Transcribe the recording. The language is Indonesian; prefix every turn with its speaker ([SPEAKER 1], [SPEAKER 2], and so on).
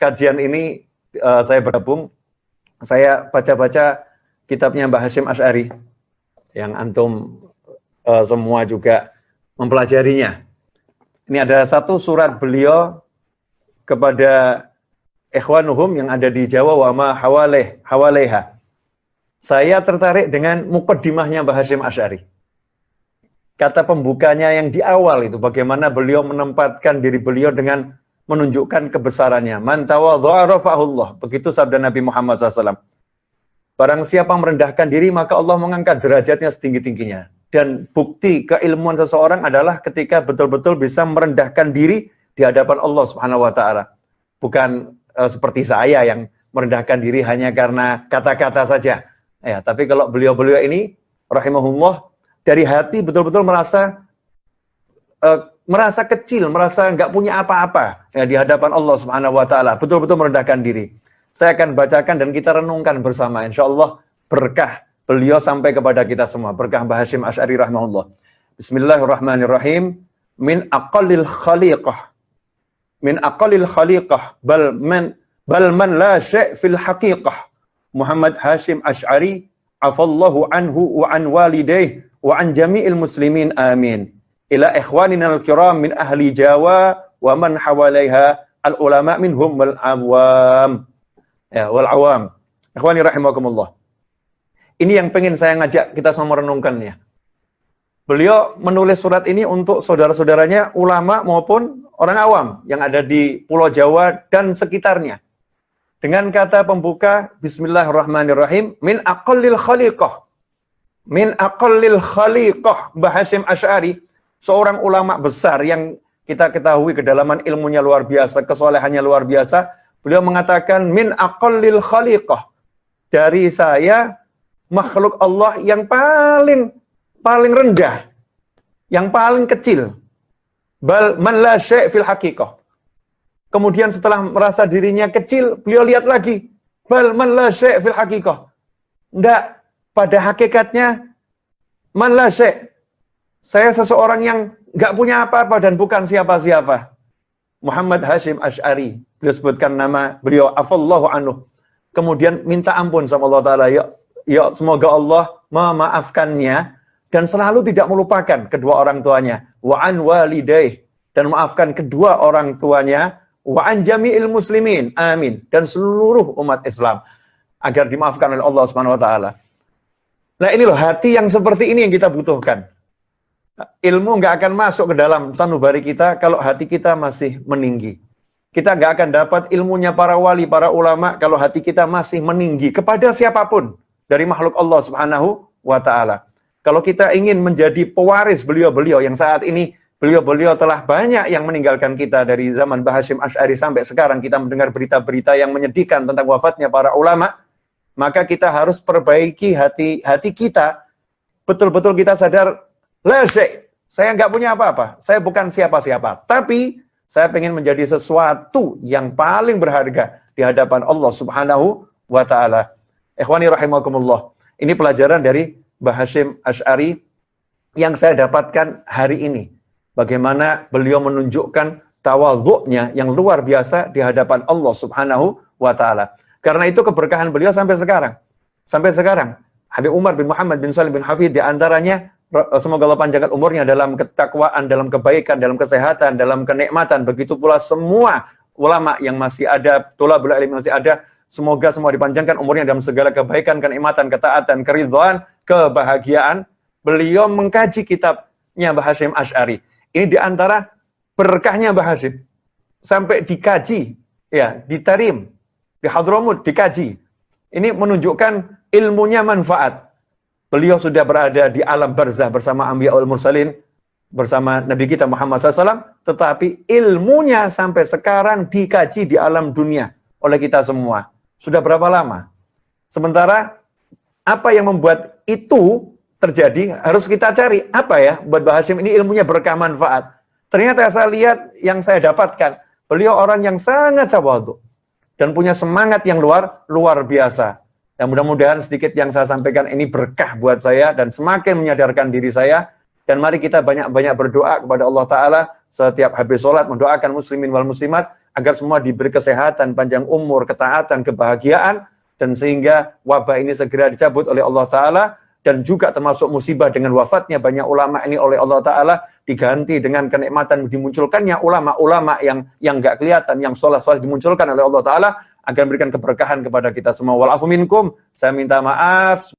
[SPEAKER 1] kajian ini saya bergabung, saya baca-baca kitabnya Mbah Hasyim Asy'ari yang antum semua juga mempelajarinya. Ini ada satu surat beliau kepada ikhwanuhum yang ada di Jawa, wa ma hawalaiha. Saya tertarik dengan muqaddimahnya Mbah Hasyim Asy'ari. Kata pembukanya yang di awal itu, bagaimana beliau menempatkan diri beliau dengan menunjukkan kebesarannya. Man tawadha'a rafa'ahullah. Begitu sabda Nabi Muhammad SAW. Barang siapa merendahkan diri, maka Allah mengangkat derajatnya setinggi-tingginya. Dan bukti keilmuan seseorang adalah ketika betul-betul bisa merendahkan diri di hadapan Allah Subhanahu wa Ta'ala. Bukan seperti saya yang merendahkan diri hanya karena kata-kata saja. Ya, tapi kalau beliau-beliau ini, rahimahullah, dari hati betul-betul merasa kecil, merasa nggak punya apa-apa ya, di hadapan Allah Subhanahu wa Ta'ala. Betul-betul merendahkan diri. Saya akan bacakan dan kita renungkan bersama. Insya Allah berkah beliau sampai kepada kita semua. Berkah Mbah Hasyim Asy'ari rahimahullah. Bismillahirrahmanirrahim. Min aqallil khaliqah. Min aqallil khaliqah. Bal man la syai' fil haqiqah. Muhammad Hasyim Asy'ari. Afallahu anhu wa an walidayh wa an jami'il muslimin. Amin. Ila ikhwanina al-kiram min ahli Jawa wa man hawalaiha al-ulama minhum wal awam. Ya, wal awam. Ikhwani rahimakumullah. Ini yang pengen saya ngajak kita semua merenungkannya. Beliau menulis surat ini untuk saudara-saudaranya ulama maupun orang awam yang ada di Pulau Jawa dan sekitarnya. Dengan kata pembuka Bismillahirrahmanirrahim, min aqallil khaliqah. Min aqallil khaliqah. Mbah Hasyim Asy'ari, seorang ulama besar yang kita ketahui kedalaman ilmunya luar biasa, kesolehannya luar biasa. Beliau mengatakan min aqallil khaliqah, dari saya makhluk Allah yang paling rendah, yang paling kecil. Bal man la syai' fil haqiqah. Kemudian setelah merasa dirinya kecil, beliau lihat lagi, bal man la syai' fil haqiqah. Enggak, pada hakikatnya man la syai'. Saya seseorang yang enggak punya apa-apa dan bukan siapa-siapa. Muhammad Hasyim Asy'ari. Beliau sebutkan nama beliau, afallahu anhu. Kemudian minta ampun sama Allah Ta'ala. Ya, semoga Allah memaafkannya dan selalu tidak melupakan kedua orang tuanya. Wa an walidayh, dan maafkan kedua orang tuanya. Wa an jami'il muslimin. Amin. Dan seluruh umat Islam agar dimaafkan oleh Allah Subhanahu wa Ta'ala. Nah, ini loh hati yang seperti ini yang kita butuhkan. Ilmu nggak akan masuk ke dalam sanubari kita kalau hati kita masih meninggi. Kita nggak akan dapat ilmunya para wali, para ulama kalau hati kita masih meninggi kepada siapapun dari makhluk Allah Subhanahu wa Ta'ala. Kalau kita ingin menjadi pewaris beliau-beliau yang saat ini, beliau-beliau telah banyak yang meninggalkan kita dari zaman Mbah Hasyim Asy'ari sampai sekarang kita mendengar berita-berita yang menyedihkan tentang wafatnya para ulama, maka kita harus perbaiki hati kita. Betul-betul kita sadar, la syai', saya nggak punya apa-apa, saya bukan siapa-siapa, tapi saya ingin menjadi sesuatu yang paling berharga di hadapan Allah Subhanahu wa Ta'ala. Ikhwani rahimakumullah. Ini pelajaran dari Mbah Hasyim Asy'ari yang saya dapatkan hari ini. Bagaimana beliau menunjukkan tawadhu'nya yang luar biasa di hadapan Allah Subhanahu wa Ta'ala. Karena itu keberkahan beliau sampai sekarang. Sampai sekarang. Habib Umar bin Muhammad bin Salim bin Hafidh di antaranya, semoga Allah panjangkan umurnya dalam ketakwaan, dalam kebaikan, dalam kesehatan, dalam kenikmatan. Begitu pula semua ulama yang masih ada, thalabul ilmi masih ada, semoga semua dipanjangkan umurnya dalam segala kebaikan, kenikmatan, ketaatan, keridhaan, kebahagiaan. Beliau mengkaji kitabnya Mbah Hasyim Asy'ari. Ini di antara berkahnya Mbah Hasyim. Sampai dikaji, ya, di Tarim, di Hadramut dikaji. Ini menunjukkan ilmunya manfaat. Beliau sudah berada di alam barzah bersama Anbiyaul Mursalin, bersama Nabi kita Muhammad SAW, tetapi ilmunya sampai sekarang dikaji di alam dunia oleh kita semua. Sudah berapa lama? Sementara apa yang membuat itu terjadi harus kita cari. Apa ya buat Mbah Hasyim ini ilmunya berkah manfaat. Ternyata saya lihat yang saya dapatkan, beliau orang yang sangat tawadhu dan punya semangat yang luar biasa. Dan mudah-mudahan sedikit yang saya sampaikan ini berkah buat saya dan semakin menyadarkan diri saya. Dan mari kita banyak-banyak berdoa kepada Allah Ta'ala setiap habis sholat, mendoakan muslimin wal muslimat agar semua diberi kesehatan, panjang umur, ketaatan, kebahagiaan, dan sehingga wabah ini segera dicabut oleh Allah Ta'ala, dan juga termasuk musibah dengan wafatnya banyak ulama ini oleh Allah Ta'ala, diganti dengan kenikmatan dimunculkannya ulama-ulama yang nggak kelihatan, yang soleh-soleh dimunculkan oleh Allah Ta'ala, agar memberikan keberkahan kepada kita semua. Walafu minkum, saya minta maaf.